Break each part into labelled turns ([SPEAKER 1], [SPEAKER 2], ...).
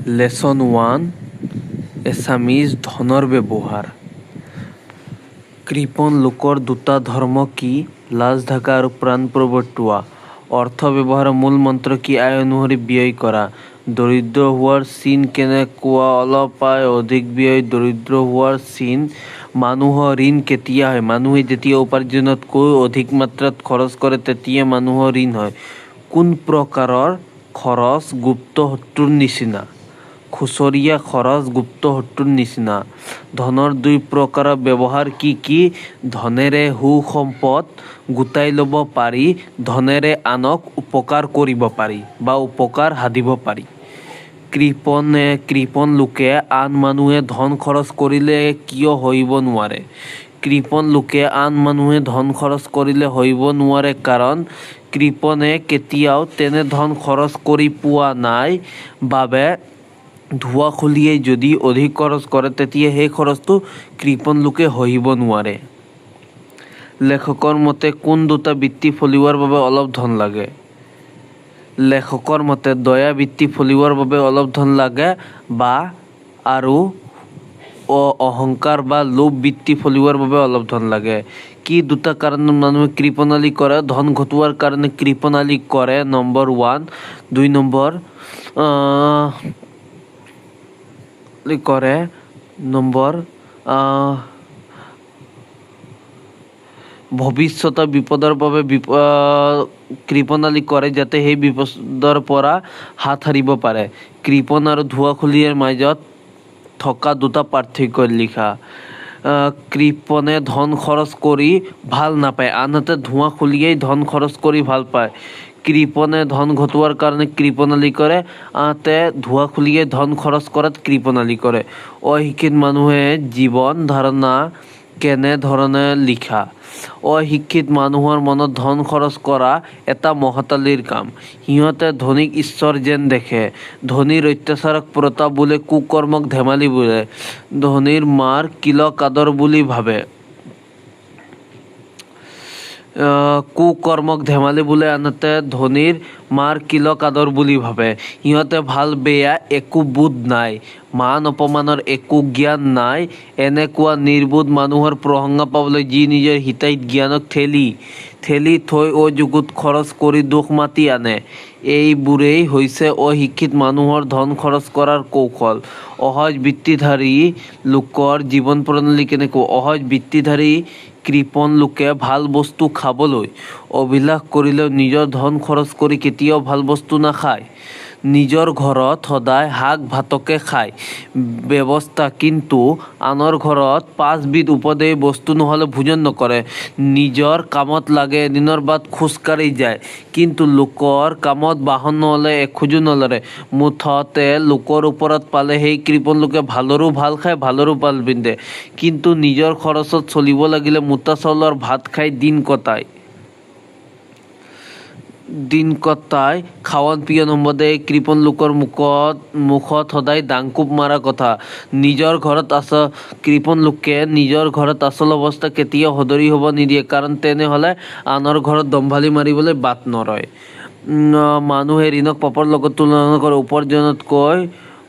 [SPEAKER 1] Lesson 1 Assamese ধনৰ ব্যৱহাৰ। কৃপণ লোকৰ দুটা ধৰ্ম কি? লাজ ঢাকা আৰু প্ৰাণ প্ৰৱৰ্তোৱা। অৰ্থ ব্যৱহাৰৰ মূল মন্ত্ৰ কি? আয় অনুসৰি ব্যয় কৰা। দৰিদ্ৰ হোৱাৰ চিন কেনেকুৱা? অলপ আয় অধিক ব্যয়। দৰিদ্ৰ হোৱাৰ চিন। মানুহৰ ঋণ কেতিয়া হয়? মানুহে যেতিয়া উপাৰ্জনতকৈ অধিক মাত্ৰাত খৰচ কৰে তেতিয়া মানুহৰ ঋণ হয়। কোন প্ৰকাৰৰ খৰচ? গুপ্ত শত্ৰুৰ নিচিনা। খুচৰীয়া খৰচ গুপ্ত শত্ৰুৰ নিচিনা। ধনৰ দুই প্ৰকাৰৰ ব্যৱহাৰ কি কি? ধনেৰে সু-সম্পদ গোটাই ল'ব পাৰি, ধনেৰে আনক উপকাৰ কৰিব পাৰি বা উপকাৰ সাধিব পাৰি। কৃপণ লোকে আন মানুহে ধন খৰচ কৰিলে কিয় সহিব নোৱাৰে? কৃপণ লোকে আন মানুহে ধন খৰচ কৰিলে সহিব নোৱাৰে কাৰণ কৃপণে কেতিয়াও তেনে ধন খৰচ কৰি পোৱা নাই বাবে ধোঁৱাখুলিয়াই যদি অধিক খৰচ কৰে তেতিয়া সেই খৰচটো কৃপণ লোকে সহিব নোৱাৰে। লেখকৰ মতে কোন দুটা বৃত্তি ফলিওৱাৰ বাবে অলপ ধন লাগে? লেখকৰ মতে দয়া বৃত্তি ফলিওৱাৰ বাবে অলপ ধন লাগে বা আৰু অহংকাৰ বা লোভ বৃত্তি ফলিওৱাৰ বাবে অলপ ধন লাগে। কি দুটা কাৰণত মানুহে কৃপণালি কৰে? ধন ঘটোৱাৰ কাৰণে কৃপণালি কৰে নম্বৰ 1। 2 নম্বৰ কৰে ভৱিষ্যতৰ বিপদৰ বাবে কৃপণালি কৰে যাতে সেই বিপদৰ পৰা হাত সাৰিব পাৰে। কৃপণ আৰু ধোঁৱাখুলিয়াৰ মাজত থকা দুটা পাৰ্থক্য লিখা। কৃপণে ধন খৰচ কৰি ভাল নাপায়, আনহাতে ধোঁৱাখুলিয়াই ধন খৰচ কৰি ভাল পায়। কৃপণে ধন ঘটোৱাৰ কাৰণে কৃপণালি কৰে, আনহাতে ধোঁৱাখুলিয়াই ধন খৰচ কৰাত কৃপণালি কৰে। অশিক্ষিত মানুহে জীৱন ধাৰণা কেনে ধৰণে লিখা? অশিক্ষিত মানুহৰ মনত ধন খৰচ কৰা এটা মহাতালিৰ কাম। সিহঁতে ধনীক ঈশ্বৰ যেন দেখে। ধনীৰ অত্যাচাৰক প্ৰতাপ বোলে, কুকৰ্মক ধেমালি বোলে, ধনীৰ মাৰ কিলক আদৰ বুলি ভাবে। কুকৰ্মক ধেমালি বোলে, আনহাতে ধনীৰ মাৰ কিলক আদৰ বুলি ভাবে। সিহঁতে ভাল বেয়া একো বোধ নাই, মান অপমানৰ একো জ্ঞান নাই। এনেকুৱা নিৰ্বোধ মানুহৰ প্ৰশংসা পাবলৈ যি নিজৰ হিতাহিত জ্ঞানক ঠেলি থৈ অযুগত খৰচ কৰি দুখ মাতি আনে। এইবোৰেই হৈছে অশিক্ষিত মানুহৰ ধন খৰচ কৰাৰ কৌশল। অসহজ বৃত্তিধাৰী লোকৰ জীৱন প্ৰণালী কেনেকুৱা? অসহজ বৃত্তিধাৰী কৃপণ লোকে ভাল বস্তু খাবলৈ অভিলাষ কৰিলেও নিজৰ ধন খৰচ কৰি কেতিয়াও ভাল বস্তু নাখায়। নিজৰ ঘৰত সদায় শাক ভাতকে খায় ব্যৱস্থা, কিন্তু আনৰ ঘৰত 5 বিধ উপদেয় বস্তু নহ'লে ভোজন নকৰে। নিজৰ কামত লাগে এদিনৰ বাট খোজকাঢ়ি যায়, কিন্তু লোকৰ কামত বাহন নহ'লে এখোজো নলৰে। মুঠতে লোকৰ ওপৰত পালে সেই কৃপণ লোকে ভালৰো ভাল খায়, ভালৰো ভাল পিন্ধে, কিন্তু নিজৰ খৰচত চলিব লাগিলে মোটা চাউলৰ ভাত খাই দিন কটাই খাৱন পিয়ন সম্বন্ধে এই কৃপণ লোকৰ মুখত সদায় দাংকোপ মাৰা কথা। কৃপণ লোকে নিজৰ ঘৰত আচল অৱস্থা কেতিয়াও সদৰি হ'ব নিদিয়ে, কাৰণ তেনেহ'লে আনৰ ঘৰত দম্ভালি মাৰিবলৈ বাট নৰয়। মানুহে ঋণক পাপৰ লগত তুলনা কৰে।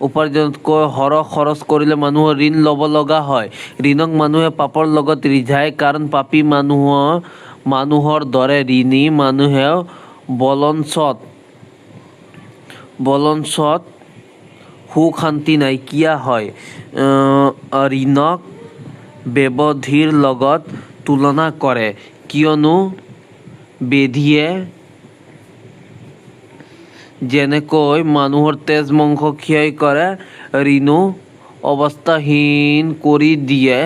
[SPEAKER 1] উপাৰ্জনতকৈ সৰহ খৰচ কৰিলে মানুহৰ ঋণ ল'ব লগা হয়। ঋণক মানুহে পাপৰ লগত ৰিঝায়, কাৰণ পাপী মানুহৰ দৰে ঋণী মানুহেও বলঞ্চত সুখ শান্তি নাইকিয়া হয়। ঋণক ব্যাধিৰ লগত তুলনা কৰে, কিয়নো ব্যাধিয়ে যেনেকৈ মানুহৰ তেজ মাংস ক্ষয় কৰে, ঋণো অৱস্থাহীন কৰি দিয়ে।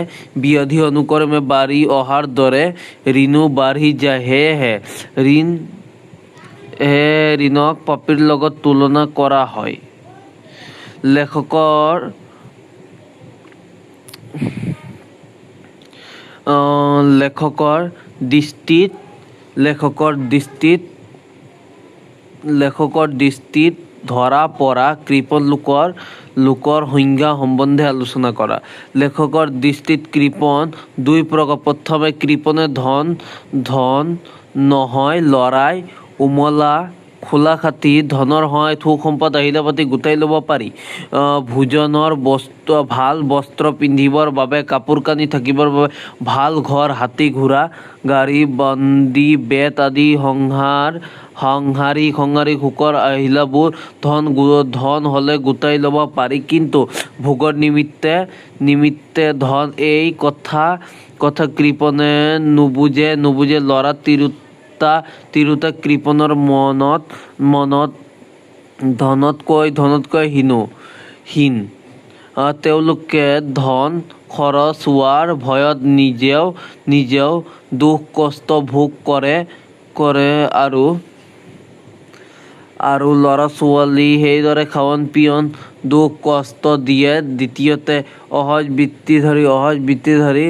[SPEAKER 1] ব্যাধি অনুক্ৰমে বাঢ়ি অহাৰ দৰে ঋণো বাঢ়ি যায়। সেয়েহে ঋণক পাপীৰ লগত তুলনা কৰা হয়। লেখকৰ দৃষ্টিত ধৰা পৰা কৃপণ লোকৰ সংজ্ঞা সম্বন্ধে আলোচনা কৰা। লেখকৰ দৃষ্টিত কৃপণ দুই প্ৰকাৰ। প্ৰথমে কৃপণে ধন নহয় লৰাই উমলা খোলা খাতি ধনৰ সহায়ত সুখ সম্পদ আহিলা পাতি গোটাই ল'ব পাৰি। ভোজনৰ বস্ত্ৰ ভাল বস্ত্ৰ পিন্ধিবৰ বাবে, কাপোৰ কানি থাকিবৰ বাবে, ভাল ঘৰ, হাতী ঘোঁৰা, গাড়ী, বন্দী, বেত আদি সংহাৰী সুখৰ আহিলাবোৰ ধন হ'লে গোটাই ল'ব পাৰি। কিন্তু ভোগৰ নিমিত্তে ধন এই কথা কৃপণে নুবুজে ল'ৰা তিৰোতা কৃপণৰ মনত ধনতকৈ হীন। তেওঁলোকে ধন খৰচ হোৱাৰ ভয়ত নিজেও দুখ কষ্ট ভোগ কৰে আৰু ল'ৰা ছোৱালী সেইদৰে খাৱন পিয়ন দুখ কষ্ট দিয়ে। দ্বিতীয়তে অসহজ বৃত্তি ধৰি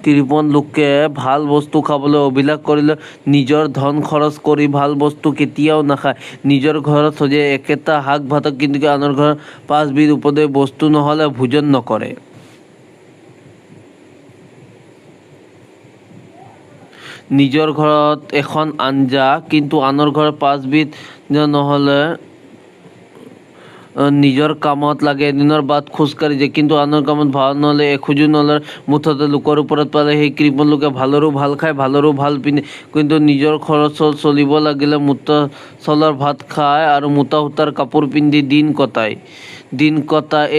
[SPEAKER 1] কৃপণ লোকে ভাল বস্তু খাবলৈ অভিলাষ কৰিলে নিজৰ ধন খৰচ কৰি ভাল বস্তু কেতিয়াও নাখায়। নিজৰ ঘৰত সদায় একেটা শাক ভাতক কিন্তু আনৰ ঘৰত 5 বিধ উপদেয় বস্তু নহ'লে ভোজন নকৰে। নিজৰ ঘৰত এখন আঞ্জা কিন্তু আনৰ ঘৰত 5 বিধ নহ'লে নিজৰ কামত লাগে এদিনৰ বাট খোজকাঢ়ি যায়, কিন্তু আনৰ কামত ভাও নহ'লে এখোজো নলয়। মুঠতে লোকৰ ওপৰত পালে সেই কৃপণ লোকে ভালৰো ভাল খায়, ভালৰো ভাল পিন্ধে, কিন্তু নিজৰ খৰচত চলিব লাগিলে মোটা চাউলৰ ভাত খায় আৰু মোটা সূতাৰ কাপোৰ পিন্ধি দিন কটায়।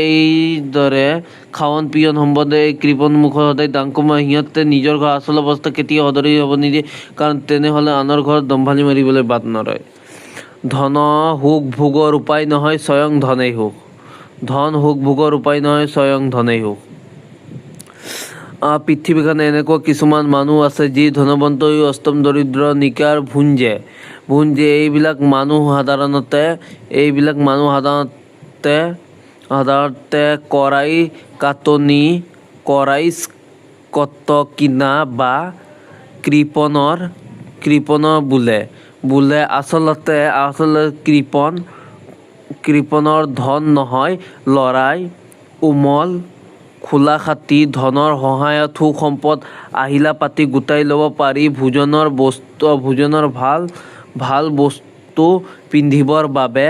[SPEAKER 1] এইদৰে খাৱন পিয়ন সম্বন্ধে এই কৃপণ মুখৰ সদায় দাং কোমায়। সিহঁতে নিজৰ ঘৰৰ আচল অৱস্থা কেতিয়াও সদৰি হ'ব নিদিয়ে, কাৰণ তেনেহ'লে আনৰ ঘৰত দম্ভালি মাৰিবলৈ বাট নৰয়। ধন সুখ ভোগৰ উপায় নহয়, স্বয়ং ধনেই সুখ। ধন সুখ ভোগৰ উপায় নহয়, স্বয়ং ধনেই সুখ। পৃথিৱীখনত এনেকুৱা কিছুমান মানুহ আছে যি ধনৱন্ত হৈ অষ্টম দৰিদ্ৰ নিকাৰ ভুঞ্জে। এইবিলাক মানুহ সাধাৰণতে কটকিনা বা কৃপণৰ বোলে। আচলতে কৃপণৰ ধন নহয়, লৰাই উমল খোলা খাতি ধনৰ সহায়ত সুখ সম্পদ আহিলা পাতি গোটাই ল'ব পাৰি। ভোজনৰ ভাল বস্তু পিন্ধিবৰ বাবে,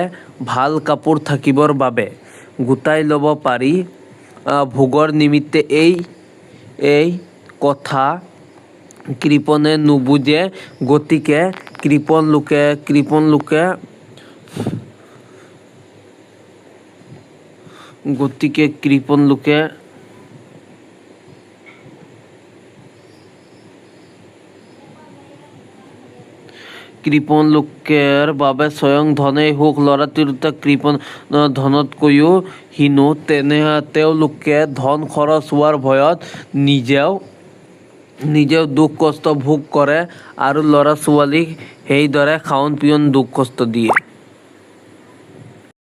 [SPEAKER 1] ভাল কাপোৰ থাকিবৰ বাবে গোটাই ল'ব পাৰি। ভোগৰ নিমিত্তে এই কথা কৃপণে নুবুজে। গতিকে কৃপণ লোকেৰ বাবে স্বয়ং ধনেই সুখ। ল'ৰা তিৰোতা কৃপণ ধনতকৈও হীন। তেওঁলোকে ধন খৰচ হোৱাৰ ভয়ত নিজেও দুখ কষ্ট ভোগ কৰে আৰু ল'ৰা ছোৱালীক সেইদৰে খাৱন পিয়ন দুখ কষ্ট দিয়ে।